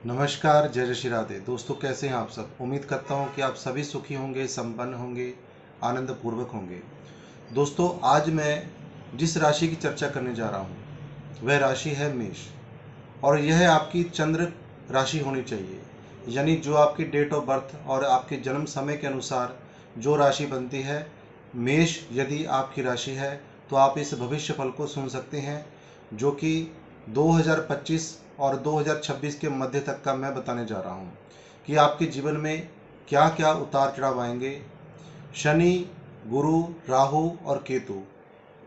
नमस्कार, जय जय श्री राधे। दोस्तों, कैसे हैं आप सब? उम्मीद करता हूं कि आप सभी सुखी होंगे, संपन्न होंगे, आनंद पूर्वक होंगे। दोस्तों, आज मैं जिस राशि की चर्चा करने जा रहा हूं वह राशि है मेष। और यह आपकी चंद्र राशि होनी चाहिए, यानी जो आपकी डेट ऑफ बर्थ और आपके जन्म समय के अनुसार जो राशि बनती है। मेष यदि आपकी राशि है तो आप इस भविष्य फल को सुन सकते हैं, जो कि 2025 और 2026 के मध्य तक का मैं बताने जा रहा हूं कि आपके जीवन में क्या क्या उतार चढ़ाव आएंगे। शनि, गुरु, राहु और केतु,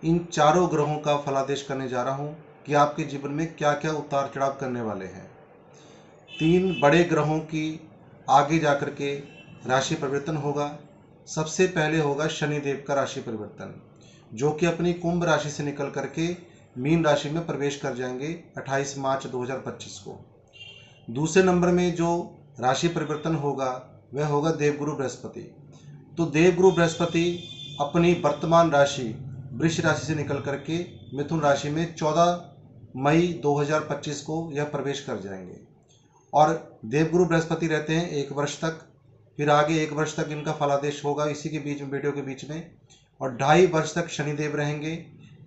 इन चारों ग्रहों का फलादेश करने जा रहा हूं कि आपके जीवन में क्या क्या उतार चढ़ाव करने वाले हैं। तीन बड़े ग्रहों की आगे जाकर के राशि परिवर्तन होगा। सबसे पहले होगा शनिदेव का राशि परिवर्तन, जो कि अपनी कुंभ राशि से निकल करके मीन राशि में प्रवेश कर जाएंगे 28 मार्च 2025 को। दूसरे नंबर में जो राशि परिवर्तन होगा वह होगा देवगुरु बृहस्पति। तो देवगुरु बृहस्पति अपनी वर्तमान राशि वृष राशि से निकल करके मिथुन राशि में 14 मई 2025 को यह प्रवेश कर जाएंगे। और देवगुरु बृहस्पति रहते हैं 1 वर्ष तक, फिर आगे 1 वर्ष तक इनका फलादेश होगा इसी के बीच में, वीडियो के बीच में। और 2.5 वर्ष तक शनिदेव रहेंगे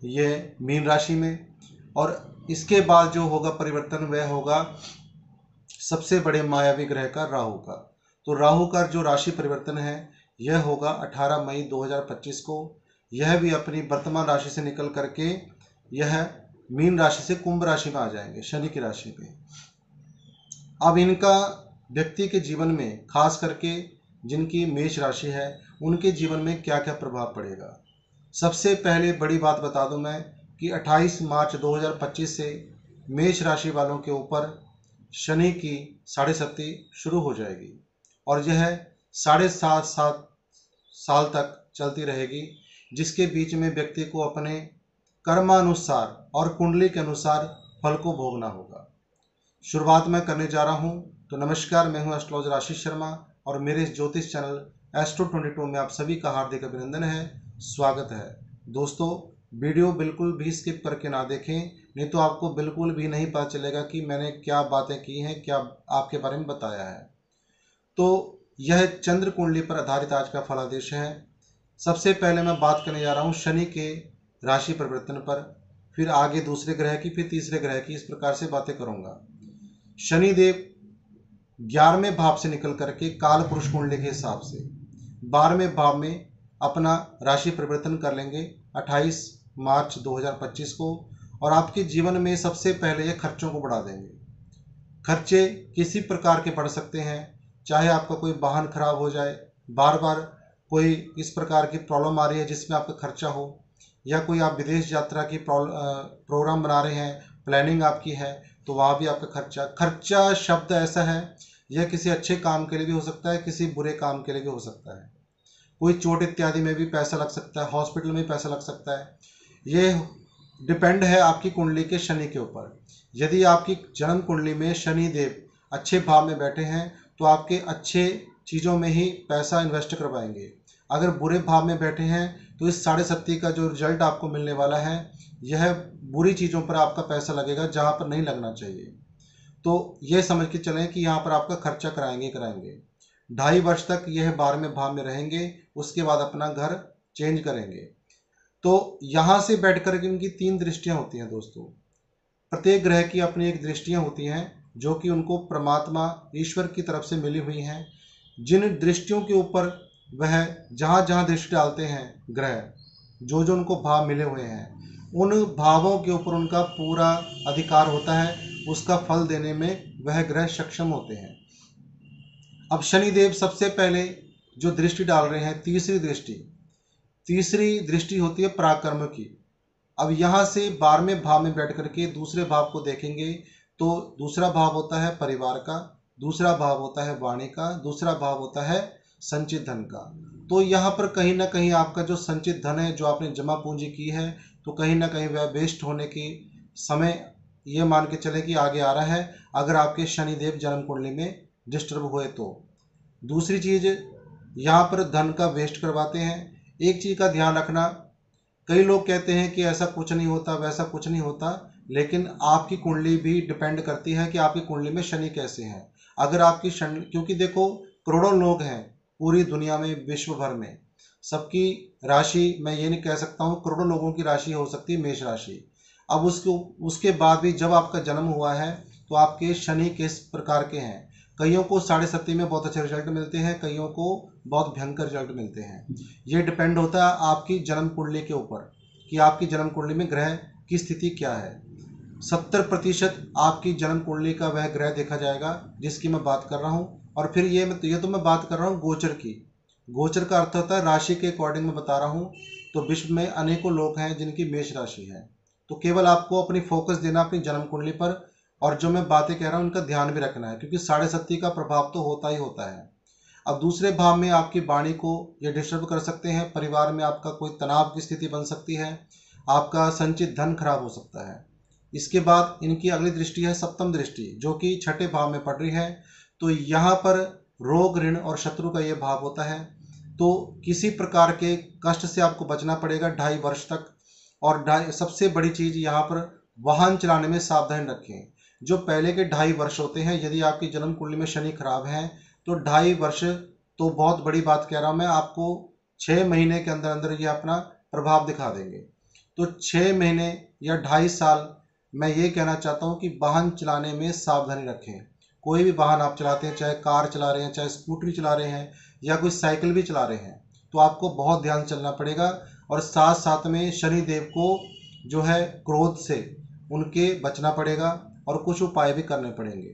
ये मीन राशि में। और इसके बाद जो होगा परिवर्तन वह होगा सबसे बड़े मायावी ग्रह का, राहु का। तो राहु का जो राशि परिवर्तन है यह होगा 18 मई 2025 को। यह भी अपनी वर्तमान राशि से निकल करके यह मीन राशि से कुंभ राशि में आ जाएंगे, शनि की राशि में। अब इनका व्यक्ति के जीवन में, खास करके जिनकी मेष राशि है, उनके जीवन में क्या क्या प्रभाव पड़ेगा। सबसे पहले बड़ी बात बता दूं मैं कि 28 मार्च 2025 से मेष राशि वालों के ऊपर शनि की 7.5 शुरू हो जाएगी और यह 7.5 साल तक चलती रहेगी, जिसके बीच में व्यक्ति को अपने कर्मानुसार और कुंडली के अनुसार फल को भोगना होगा। शुरुआत मैं करने जा रहा हूं। तो नमस्कार, मैं हूं एस्ट्रोलॉजर आशीष शर्मा और मेरे इस ज्योतिष चैनल एस्ट्रो 22 में आप सभी का हार्दिक अभिनंदन है, स्वागत है। दोस्तों, वीडियो बिल्कुल भी स्किप करके ना देखें, नहीं तो आपको बिल्कुल भी नहीं पता चलेगा कि मैंने क्या बातें की हैं, क्या आपके बारे में बताया है। तो यह चंद्र कुंडली पर आधारित आज का फलादेश है। सबसे पहले मैं बात करने जा रहा हूँ शनि के राशि परिवर्तन पर, फिर आगे दूसरे ग्रह की, फिर तीसरे ग्रह की, इस प्रकार से बातें करूंगा। शनिदेव 11वें भाव से निकल करके काल पुरुष कुंडली के हिसाब से 12वें भाव में अपना राशि परिवर्तन कर लेंगे 28 मार्च 2025 को। और आपके जीवन में सबसे पहले ये खर्चों को बढ़ा देंगे। खर्चे किसी प्रकार के बढ़ सकते हैं, चाहे आपका कोई वाहन खराब हो जाए, बार बार कोई इस प्रकार की प्रॉब्लम आ रही है जिसमें आपका खर्चा हो, या कोई आप विदेश यात्रा की प्रोग्राम बना रहे हैं, प्लानिंग आपकी है, तो वहाँ भी आपका खर्चा। खर्चा शब्द ऐसा है, यह किसी अच्छे काम के लिए भी हो सकता है, किसी बुरे काम के लिए भी हो सकता है। कोई चोट इत्यादि में भी पैसा लग सकता है, हॉस्पिटल में पैसा लग सकता है। ये डिपेंड है आपकी कुंडली के शनि के ऊपर। यदि आपकी जन्म कुंडली में शनि देव अच्छे भाव में बैठे हैं तो आपके अच्छे चीज़ों में ही पैसा इन्वेस्ट करवाएंगे। अगर बुरे भाव में बैठे हैं तो इस 7.5 का जो रिजल्ट आपको मिलने वाला है, यह बुरी चीज़ों पर आपका पैसा लगेगा जहाँ पर नहीं लगना चाहिए। तो यह समझ के चलें कि यहाँ पर आपका खर्चा कराएंगे 2.5 वर्ष तक यह 12वें भाव में रहेंगे, उसके बाद अपना घर चेंज करेंगे। तो यहाँ से बैठ कर इनकी 3 दृष्टियाँ होती हैं दोस्तों। प्रत्येक ग्रह की अपनी एक दृष्टियाँ होती हैं जो कि उनको परमात्मा ईश्वर की तरफ से मिली हुई हैं। जिन दृष्टियों के ऊपर वह जहाँ जहाँ दृष्टि डालते हैं ग्रह, जो जो उनको भाव मिले हुए हैं, उन भावों के ऊपर उनका पूरा अधिकार होता है, उसका फल देने में वह ग्रह सक्षम होते हैं। अब शनिदेव सबसे पहले जो दृष्टि डाल रहे हैं, तीसरी दृष्टि होती है पराक्रम की। अब यहाँ से 12वें भाव में बैठ करके दूसरे भाव को देखेंगे तो दूसरा भाव होता है परिवार का, दूसरा भाव होता है वाणी का, दूसरा भाव होता है संचित धन का। तो यहाँ पर कहीं ना कहीं आपका जो संचित धन है, जो आपने जमा पूंजी की है, तो कहीं ना कहीं वह वेस्ट होने की समय ये मान के चले कि आगे आ रहा है, अगर आपके शनिदेव जन्म कुंडली में डिस्टर्ब हुए तो। दूसरी चीज़, यहाँ पर धन का वेस्ट करवाते हैं। एक चीज़ का ध्यान रखना कई लोग कहते हैं कि ऐसा कुछ नहीं होता, वैसा कुछ नहीं होता, लेकिन आपकी कुंडली भी डिपेंड करती है कि आपकी कुंडली में शनि कैसे हैं। अगर आपकी शनि, क्योंकि देखो करोड़ों लोग हैं पूरी दुनिया में, विश्व भर में, सबकी राशि मैं ये नहीं कह सकता हूँ, करोड़ों लोगों की राशि हो सकती है मेष राशि। अब उसके बाद भी जब आपका जन्म हुआ है तो आपके शनि किस प्रकार के हैं। कईयों को 7.5 में बहुत अच्छे रिजल्ट मिलते हैं, कईयों को बहुत भयंकर रिजल्ट मिलते हैं। ये डिपेंड होता है आपकी जन्म कुंडली के ऊपर कि आपकी जन्म कुंडली में ग्रह की स्थिति क्या है। 70% आपकी जन्म कुंडली का वह ग्रह देखा जाएगा जिसकी मैं बात कर रहा हूँ। और फिर ये तो मैं बात कर रहा हूँ गोचर की। गोचर का अर्थ होता है राशि के अकॉर्डिंग मैं बता रहा हूँ। तो विश्व में अनेकों लोग हैं जिनकी मेष राशि है, तो केवल आपको अपनी फोकस देना अपनी जन्म कुंडली पर, और जो मैं बातें कह रहा हूँ उनका ध्यान भी रखना है, क्योंकि 7.5 का प्रभाव तो होता ही होता है। अब दूसरे भाव में आपकी वाणी को ये डिस्टर्ब कर सकते हैं, परिवार में आपका कोई तनाव की स्थिति बन सकती है, आपका संचित धन खराब हो सकता है। इसके बाद इनकी अगली दृष्टि है सप्तम दृष्टि, जो कि छठे भाव में पड़ रही है। तो यहाँ पर रोग, ऋण और शत्रु का ये भाव होता है। तो किसी प्रकार के कष्ट से आपको बचना पड़ेगा 2.5 वर्ष तक। और सबसे बड़ी चीज यहाँ पर वाहन चलाने में सावधान रखें। जो पहले के 2.5 वर्ष होते हैं, यदि आपकी जन्म कुंडली में शनि खराब है तो 2.5 वर्ष तो बहुत बड़ी बात कह रहा हूं मैं आपको, 6 महीने के अंदर अंदर ये अपना प्रभाव दिखा देंगे। तो 6 महीने या 2.5 साल मैं ये कहना चाहता हूँ कि वाहन चलाने में सावधानी रखें। कोई भी वाहन आप चलाते हैं, चाहे कार चला रहे हैं, चाहे स्कूटरी चला रहे हैं, या कोई साइकिल भी चला रहे हैं, तो आपको बहुत ध्यान चलना पड़ेगा। और साथ साथ में शनि देव को जो है क्रोध से उनके बचना पड़ेगा और कुछ उपाय भी करने पड़ेंगे।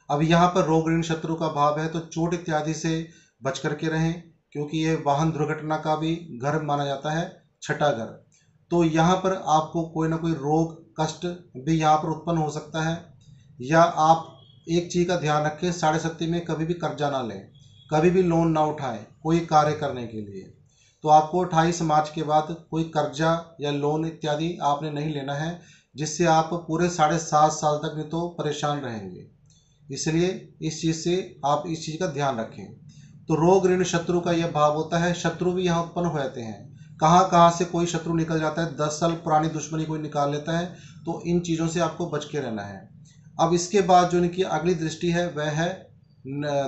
अब यहाँ पर रोग, ऋण, शत्रु का भाव है, तो चोट इत्यादि से बच करके रहें, क्योंकि ये वाहन दुर्घटना का भी घर माना जाता है, छठा घर। तो यहाँ पर आपको कोई ना कोई रोग, कष्ट भी यहाँ पर उत्पन्न हो सकता है। या आप एक चीज़ का ध्यान रखें, 7.5 में कभी भी कर्जा ना लें, कभी भी लोन ना उठाएं कोई कार्य करने के लिए। तो आपको 28 मार्च के बाद कोई कर्जा या लोन इत्यादि आपने नहीं लेना है, जिससे आप पूरे 7.5 साल तक नहीं तो परेशान रहेंगे। इसलिए इस चीज़ से आप इस चीज़ का ध्यान रखें। तो रोग, ऋण, शत्रु का यह भाव होता है। शत्रु भी यहाँ उत्पन्न हो जाते हैं, कहाँ कहाँ से कोई शत्रु निकल जाता है, 10 साल पुरानी दुश्मनी कोई निकाल लेता है। तो इन चीज़ों से आपको बच के रहना है। अब इसके बाद जो इनकी अगली दृष्टि है वह है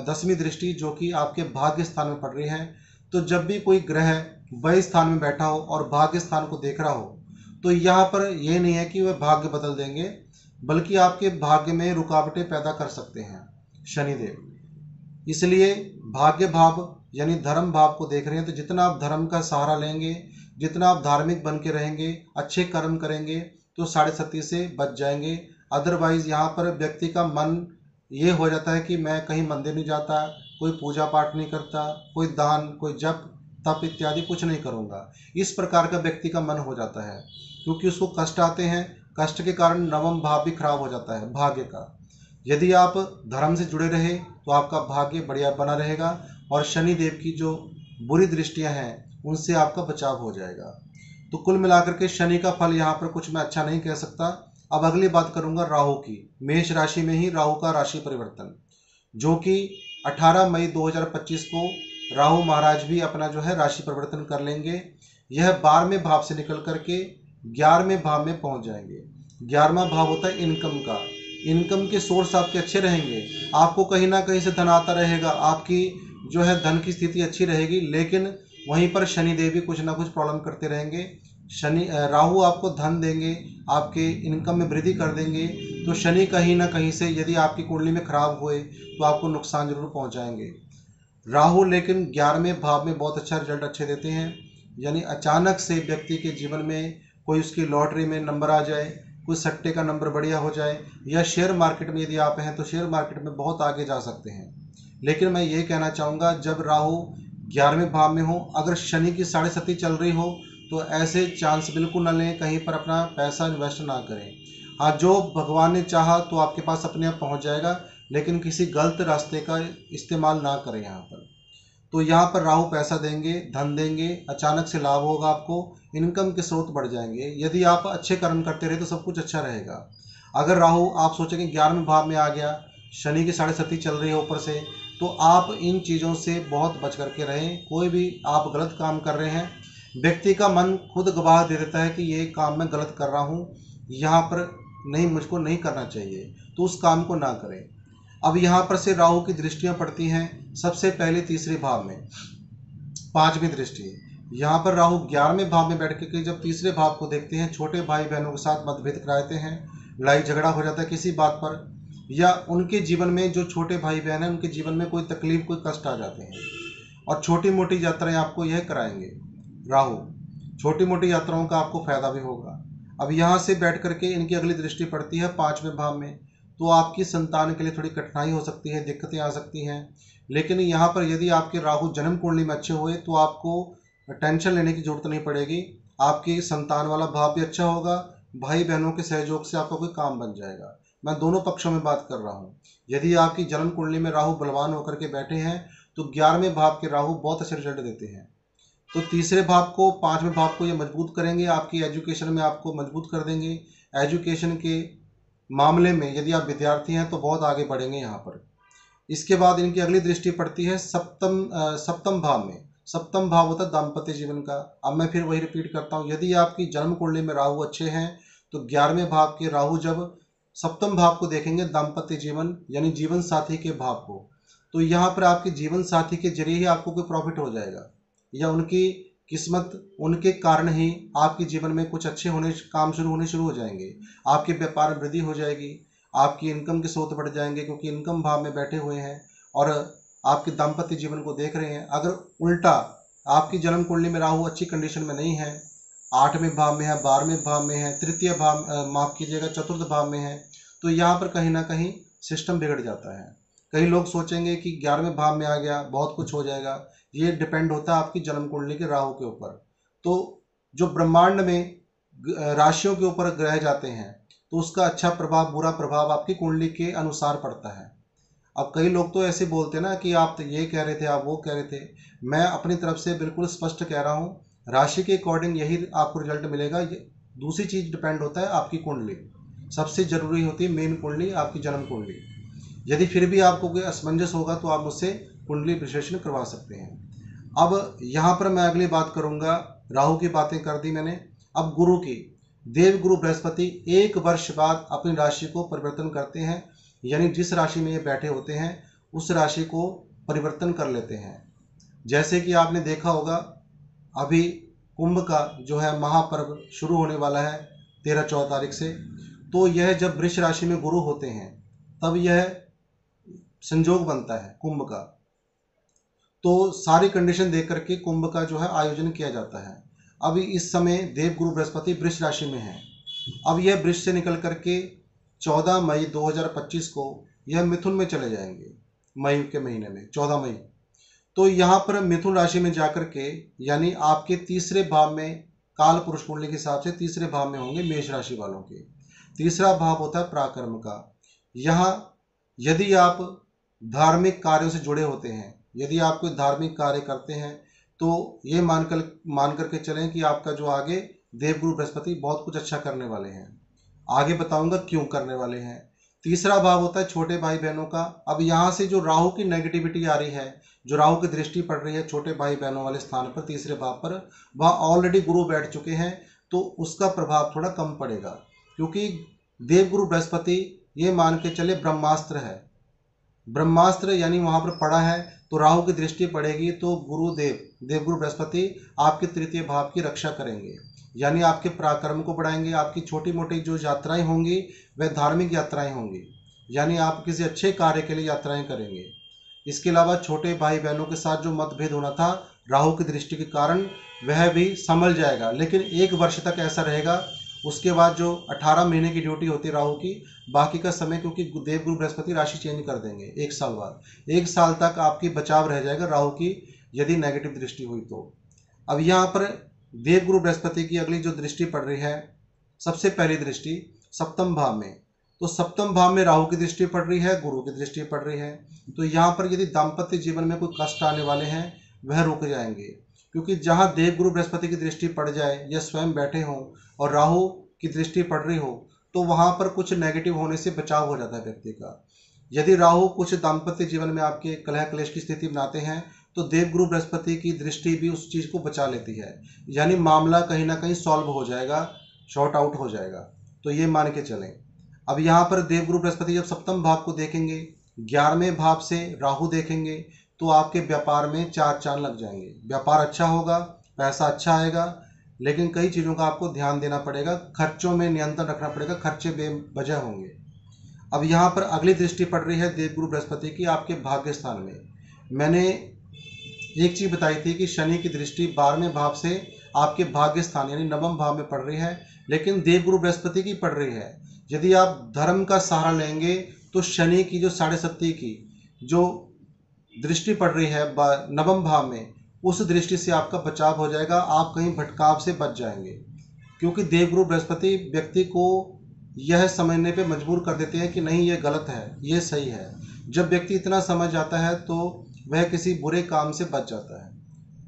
10वीं दृष्टि, जो कि आपके भाग्य स्थान में पड़ रही है। तो जब भी कोई ग्रह वही स्थान में बैठा हो और भाग्य स्थान को देख रहा हो, तो यहाँ पर यह नहीं है कि वह भाग्य बदल देंगे, बल्कि आपके भाग्य में रुकावटें पैदा कर सकते हैं शनिदेव। इसलिए भाग्य भाव यानी धर्म भाव को देख रहे हैं, तो जितना आप धर्म का सहारा लेंगे, जितना आप धार्मिक बन के रहेंगे, अच्छे कर्म करेंगे, तो 7.5 से बच जाएंगे। अदरवाइज यहाँ पर व्यक्ति का मन ये हो जाता है कि मैं कहीं मंदिर नहीं जाता, कोई पूजा पाठ नहीं करता, कोई दान, कोई जप तप इत्यादि कुछ नहीं करूँगा, इस प्रकार का व्यक्ति का मन हो जाता है, क्योंकि उसको कष्ट आते हैं। कष्ट के कारण नवम भाव भी खराब हो जाता है भाग्य का। यदि आप धर्म से जुड़े रहे तो आपका भाग्य बढ़िया बना रहेगा, और शनि देव की जो बुरी दृष्टियां हैं उनसे आपका बचाव हो जाएगा। तो कुल मिलाकर के शनि का फल यहाँ पर कुछ मैं अच्छा नहीं कह सकता। अब अगली बात करूंगा राहु की। मेष राशि में ही राहु का राशि परिवर्तन, जो कि 18 मई 2025 को राहु महाराज भी अपना जो है राशि परिवर्तन कर लेंगे। यह 12वें भाव से निकल करके 11वें भाव में पहुंच जाएंगे। 11वां भाव होता है इनकम का। इनकम के सोर्स आपके अच्छे रहेंगे, आपको कहीं ना कहीं से धन आता रहेगा, आपकी जो है धन की स्थिति अच्छी रहेगी। लेकिन वहीं पर शनि देव भी कुछ ना कुछ प्रॉब्लम करते रहेंगे। राहु आपको धन देंगे, आपके इनकम में वृद्धि कर देंगे। तो शनि कहीं ना कहीं से यदि आपकी कुंडली में खराब हुए तो आपको नुकसान जरूर पहुंचाएंगे। राहु लेकिन 11वें भाव में बहुत अच्छा रिजल्ट अच्छे देते हैं। यानी अचानक से व्यक्ति के जीवन में कोई उसकी लॉटरी में नंबर आ जाए, कोई सट्टे का नंबर बढ़िया हो जाए, या शेयर मार्केट में यदि आप हैं तो शेयर मार्केट में बहुत आगे जा सकते हैं। लेकिन मैं ये कहना चाहूँगा, जब राहु 11वें भाव में हो, अगर शनि की 7.5 चल रही हो, तो ऐसे चांस बिल्कुल ना लें, कहीं पर अपना पैसा इन्वेस्ट ना करें। हाँ, जो भगवान ने चाहा तो आपके पास अपने आप पहुँच जाएगा, लेकिन किसी गलत रास्ते का इस्तेमाल ना करें यहाँ पर। तो यहाँ पर राहु पैसा देंगे, धन देंगे, अचानक से लाभ होगा, आपको इनकम के स्रोत बढ़ जाएंगे। यदि आप अच्छे कर्म करते रहे तो सब कुछ अच्छा रहेगा। अगर राहु आप सोचेंगे 11वें भाव में आ गया, शनि की 7.5 चल रही है ऊपर से, तो आप इन चीज़ों से बहुत बच करके रहें। कोई भी आप गलत काम कर रहे हैं व्यक्ति का मन खुद गवाह दे देता है कि ये काम मैं गलत कर रहा हूँ, यहाँ पर नहीं, मुझको नहीं करना चाहिए, तो उस काम को ना करें। अब यहाँ पर से राहु की दृष्टियाँ पड़ती हैं सबसे पहले तीसरे भाव में, पांचवी दृष्टि। यहाँ पर राहु 11वें भाव में बैठ के जब तीसरे भाव को देखते हैं, छोटे भाई बहनों के साथ मतभेद कराते हैं, लड़ाई झगड़ा हो जाता है किसी बात पर, या उनके जीवन में जो छोटे भाई बहन हैं उनके जीवन में कोई तकलीफ कोई कष्ट आ जाते हैं, और छोटी मोटी यात्राएं आपको यह कराएंगे राहु, छोटी मोटी यात्राओं का आपको फायदा भी होगा। अब यहाँ से बैठ करके इनकी अगली दृष्टि पड़ती है 5वें भाव में, तो आपकी संतान के लिए थोड़ी कठिनाई हो सकती है, दिक्कतें आ सकती हैं। लेकिन यहाँ पर यदि आपके राहु जन्म कुंडली में अच्छे हुए तो आपको टेंशन लेने की जरूरत नहीं पड़ेगी। आपकी संतान वाला भाव भी अच्छा होगा, भाई बहनों के सहयोग से आपका कोई काम बन जाएगा। मैं दोनों पक्षों में बात कर रहा हूँ। यदि आपकी जन्म कुंडली में राहु बलवान होकर के बैठे हैं तो 11वें भाव के राहु बहुत अच्छे रिजल्ट देते हैं। तो तीसरे भाव को 5वें भाव को ये मजबूत करेंगे, आपकी एजुकेशन में आपको मजबूत कर देंगे। एजुकेशन के मामले में यदि आप विद्यार्थी हैं तो बहुत आगे बढ़ेंगे यहाँ पर। इसके बाद इनकी अगली दृष्टि पड़ती है सप्तम भाव में। सप्तम भाव होता है दाम्पत्य जीवन का। अब मैं फिर वही रिपीट करता हूँ, यदि आपकी जन्म कुंडली में राहु अच्छे हैं तो 11वें भाव के राहु जब सप्तम भाव को देखेंगे, दाम्पत्य जीवन यानी जीवन साथी के भाव को, तो यहाँ पर आपके जीवन साथी के जरिए ही आपको कोई प्रॉफिट हो जाएगा, या उनकी किस्मत, उनके कारण ही आपके जीवन में कुछ अच्छे काम शुरू हो जाएंगे। आपके व्यापार में वृद्धि हो जाएगी, आपकी इनकम के स्रोत बढ़ जाएंगे, क्योंकि इनकम भाव में बैठे हुए हैं और आपके दाम्पत्य जीवन को देख रहे हैं। अगर उल्टा आपकी जन्म कुंडली में राहु अच्छी कंडीशन में नहीं है, 8वें भाव में है, 12वें भाव में है, तृतीय भाव, माफ कीजिएगा, चतुर्थ भाव में है, तो यहाँ पर कहीं ना कहीं सिस्टम बिगड़ जाता है। कई लोग सोचेंगे कि 11वें भाव में आ गया बहुत कुछ हो जाएगा। ये डिपेंड होता है आपकी जन्म कुंडली के राहु के ऊपर। तो जो ब्रह्मांड में राशियों के ऊपर ग्रह जाते हैं तो उसका अच्छा प्रभाव बुरा प्रभाव आपकी कुंडली के अनुसार पड़ता है। अब कई लोग तो ऐसे बोलते हैं ना कि आप तो ये कह रहे थे, आप वो कह रहे थे। मैं अपनी तरफ से बिल्कुल स्पष्ट कह रहा हूँ, राशि के अकॉर्डिंग यही आपको रिजल्ट मिलेगा। दूसरी चीज डिपेंड होता है आपकी कुंडली, सबसे जरूरी होती है मेन कुंडली, आपकी जन्म कुंडली। यदि फिर भी आपको कोई असमंजस होगा तो आप मुझसे कुंडली विश्लेषण करवा सकते हैं। अब यहाँ पर मैं अगली बात करूंगा, राहु की बातें कर दी मैंने, अब गुरु की। देव गुरु बृहस्पति 1 वर्ष बाद अपनी राशि को परिवर्तन करते हैं, यानी जिस राशि में ये बैठे होते हैं उस राशि को परिवर्तन कर लेते हैं। जैसे कि आपने देखा होगा अभी कुंभ का जो है महापर्व शुरू होने वाला है 13-14 तारीख से, तो यह जब वृष राशि में गुरु होते हैं तब यह संयोग बनता है कुंभ का। तो सारी कंडीशन देख करके कुंभ का जो है आयोजन किया जाता है। अभी इस समय देव गुरु बृहस्पति वृष राशि में है। अब यह वृष से निकल करके 14 मई 2025 को यह मिथुन में चले जाएंगे, मई के महीने में 14 मई। तो यहाँ पर मिथुन राशि में जाकर के यानी आपके तीसरे भाव में, काल पुरुष कुंडली के हिसाब से तीसरे भाव में होंगे मेष राशि वालों के। तीसरा भाव होता है पराक्रम का। यहाँ यदि आप धार्मिक कार्यों से जुड़े होते हैं, यदि आप कोई धार्मिक कार्य करते हैं तो ये मान करके चलें कि आपका जो आगे देवगुरु बृहस्पति बहुत कुछ अच्छा करने वाले हैं। आगे बताऊंगा क्यों करने वाले हैं। तीसरा भाव होता है छोटे भाई बहनों का। अब यहाँ से जो राहु की नेगेटिविटी आ रही है, जो राहु की दृष्टि पड़ रही है छोटे भाई बहनों वाले स्थान पर तीसरे भाव पर, वहाँ ऑलरेडी गुरु बैठ चुके हैं, तो उसका प्रभाव थोड़ा कम पड़ेगा। क्योंकि देवगुरु बृहस्पति ये मान के चले ब्रह्मास्त्र है, ब्रह्मास्त्र यानी वहां पर पड़ा है, तो राहु की दृष्टि पड़ेगी तो देवगुरु बृहस्पति आपके तृतीय भाव की रक्षा करेंगे, यानी आपके पराक्रम को बढ़ाएंगे। आपकी छोटी मोटी जो यात्राएं होंगी वह धार्मिक यात्राएं होंगी, यानी आप किसी अच्छे कार्य के लिए यात्राएं करेंगे। इसके अलावा छोटे भाई बहनों के साथ जो मतभेद होना था राहु की दृष्टि के कारण वह भी संभल जाएगा, लेकिन 1 वर्ष तक ऐसा रहेगा। उसके बाद जो 18 महीने की ड्यूटी होती है राहु की, बाकी का समय क्योंकि देवगुरु बृहस्पति राशि चेंज कर देंगे 1 साल बाद, 1 साल तक आपकी बचाव रह जाएगा राहु की यदि नेगेटिव दृष्टि हुई तो। अब यहाँ पर देवगुरु बृहस्पति की अगली जो दृष्टि पड़ रही है, सबसे पहली दृष्टि सप्तम भाव में, तो सप्तम भाव में राहु की दृष्टि पड़ रही है, गुरु की दृष्टि पड़ रही है। तो यहाँ पर यदि दाम्पत्य जीवन में कोई कष्ट आने वाले हैं वह रुक जाएंगे, क्योंकि जहाँ देवगुरु बृहस्पति की दृष्टि पड़ जाए या स्वयं बैठे हों और राहु की दृष्टि पड़ रही हो तो वहां पर कुछ नेगेटिव होने से बचाव हो जाता है व्यक्ति का। यदि राहु कुछ दाम्पत्य जीवन में आपके कलह क्लेश की स्थिति बनाते हैं तो देवगुरु बृहस्पति की दृष्टि भी उस चीज़ को बचा लेती है, यानी मामला कहीं ना कहीं सॉल्व हो जाएगा, शॉर्ट आउट हो जाएगा। तो ये मान के चलें। अब यहाँ पर देवगुरु बृहस्पति जब सप्तम भाव को देखेंगे, 11वें भाव से राहु देखेंगे, तो आपके व्यापार में चार चांद लग जाएंगे। व्यापार अच्छा होगा, पैसा अच्छा आएगा, लेकिन कई चीज़ों का आपको ध्यान देना पड़ेगा, खर्चों में नियंत्रण रखना पड़ेगा, खर्चे बेवजह होंगे। अब यहाँ पर अगली दृष्टि पड़ रही है देवगुरु बृहस्पति की आपके भाग्य स्थान में। मैंने एक चीज़ बताई थी कि शनि की दृष्टि 12वें भाव से आपके भाग्य स्थान यानी नवम भाव में पड़ रही है, लेकिन देवगुरु बृहस्पति की पड़ रही है। यदि आप धर्म का सहारा लेंगे तो शनि की जो 7.5 की जो दृष्टि पड़ रही है नवम भाव में, उस दृष्टि से आपका बचाव हो जाएगा, आप कहीं भटकाव से बच जाएंगे। क्योंकि देवगुरु बृहस्पति व्यक्ति को यह समझने पे मजबूर कर देते हैं कि नहीं ये गलत है, ये सही है। जब व्यक्ति इतना समझ जाता है तो वह किसी बुरे काम से बच जाता है।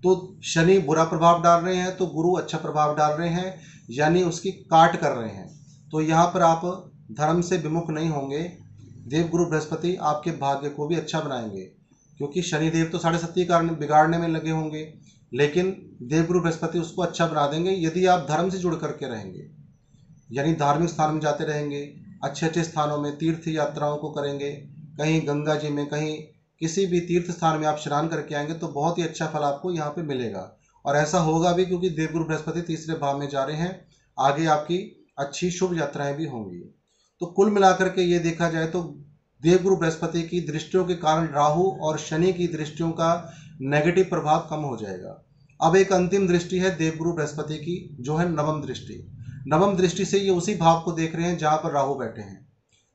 तो शनि बुरा प्रभाव डाल रहे हैं तो गुरु अच्छा प्रभाव डाल रहे हैं, यानी उसकी काट कर रहे हैं। तो यहाँ पर आप धर्म से विमुख नहीं होंगे। देवगुरु बृहस्पति आपके भाग्य को भी अच्छा बनाएंगे, क्योंकि शनिदेव तो 7.5 कारण बिगाड़ने में लगे होंगे, लेकिन देवगुरु बृहस्पति उसको अच्छा बना देंगे यदि आप धर्म से जुड़ करके रहेंगे, यानी धार्मिक स्थान में जाते रहेंगे, अच्छे अच्छे स्थानों में तीर्थ यात्राओं को करेंगे, कहीं गंगा जी में, कहीं किसी भी तीर्थ स्थान में आप स्नान करके आएंगे तो बहुत ही अच्छा फल आपको यहाँ पे मिलेगा। और ऐसा होगा भी क्योंकि देवगुरु बृहस्पति तीसरे भाव में जा रहे हैं, आगे आपकी अच्छी शुभ यात्राएं भी होंगी। तो कुल मिलाकर के ये देखा जाए तो देवगुरु बृहस्पति की दृष्टियों के कारण राहु और शनि की दृष्टियों का नेगेटिव प्रभाव कम हो जाएगा। अब एक अंतिम दृष्टि है देवगुरु बृहस्पति की, जो है नवम दृष्टि। नवम दृष्टि से ये उसी भाव को देख रहे हैं जहां पर राहु बैठे हैं।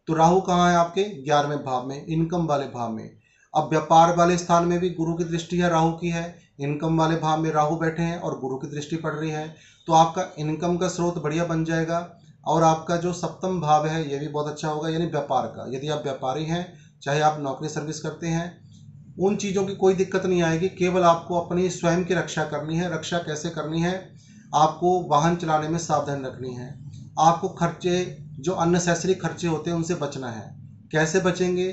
तो राहु कहाँ है? आपके 11वें भाव में, इनकम वाले भाव में। अब व्यापार वाले स्थान में भी गुरु की दृष्टि है, राहु की है, इनकम वाले भाव में राहु बैठे हैं और गुरु की दृष्टि पड़ रही है। तो आपका इनकम का स्रोत बढ़िया बन जाएगा और आपका जो सप्तम भाव है ये भी बहुत अच्छा होगा, यानी व्यापार का। यदि आप व्यापारी हैं, चाहे आप नौकरी सर्विस करते हैं, उन चीज़ों की कोई दिक्कत नहीं आएगी। केवल आपको अपनी स्वयं की रक्षा करनी है। रक्षा कैसे करनी है? आपको वाहन चलाने में सावधान रखनी है। आपको खर्चे, जो अननेसेसरी खर्चे होते हैं, उनसे बचना है। कैसे बचेंगे?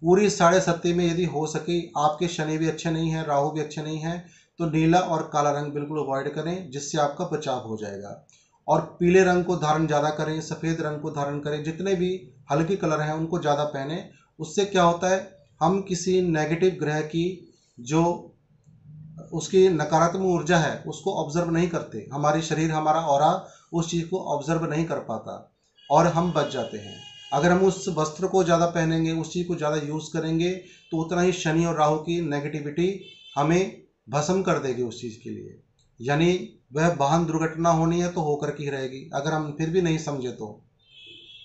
पूरी 7.5 में यदि हो सके, आपके शनि भी अच्छे नहीं हैं, राहु भी अच्छे नहीं हैं, तो नीला और काला रंग बिल्कुल अवॉइड करें, जिससे आपका बचाव हो जाएगा। और पीले रंग को धारण ज़्यादा करें, सफ़ेद रंग को धारण करें, जितने भी हल्के कलर हैं उनको ज़्यादा पहने। उससे क्या होता है, हम किसी नेगेटिव ग्रह की जो उसकी नकारात्मक ऊर्जा है उसको ऑब्जर्व नहीं करते। हमारी शरीर, हमारा ऑरा उस चीज़ को ऑब्जर्व नहीं कर पाता और हम बच जाते हैं। अगर हम उस वस्त्र को ज़्यादा पहनेंगे, उस चीज़ को ज़्यादा यूज़ करेंगे, तो उतना ही शनि और राहु की नेगेटिविटी हमें भस्म कर देगी उस चीज़ के लिए। यानी वह वाहन दुर्घटना होनी है तो होकर के ही रहेगी, अगर हम फिर भी नहीं समझे तो।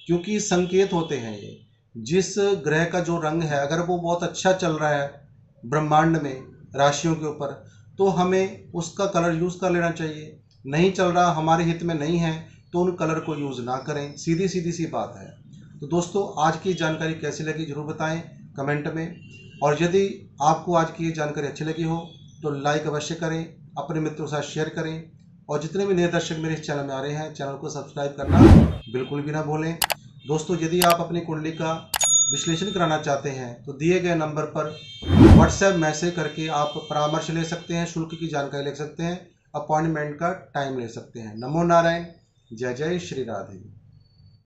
क्योंकि संकेत होते हैं ये, जिस ग्रह का जो रंग है, अगर वो बहुत अच्छा चल रहा है ब्रह्मांड में, राशियों के ऊपर, तो हमें उसका कलर यूज़ कर लेना चाहिए। नहीं चल रहा, हमारे हित में नहीं है, तो उन कलर को यूज़ ना करें। सीधी सीधी सी बात है। तो दोस्तों, आज की जानकारी कैसी लगी जरूर बताएं कमेंट में। और यदि आपको आज की ये जानकारी अच्छी लगी हो तो लाइक अवश्य करें, अपने मित्रों के साथ शेयर करें, और जितने भी नए दर्शक मेरे इस चैनल में आ रहे हैं, चैनल को सब्सक्राइब करना बिल्कुल भी ना भूलें। दोस्तों, यदि आप अपनी कुंडली का विश्लेषण कराना चाहते हैं तो दिए गए नंबर पर व्हाट्सएप मैसेज करके आप परामर्श ले सकते हैं, शुल्क की जानकारी ले सकते हैं, अपॉइंटमेंट का टाइम ले सकते हैं। नमो नारायण। जय जय श्री राधे।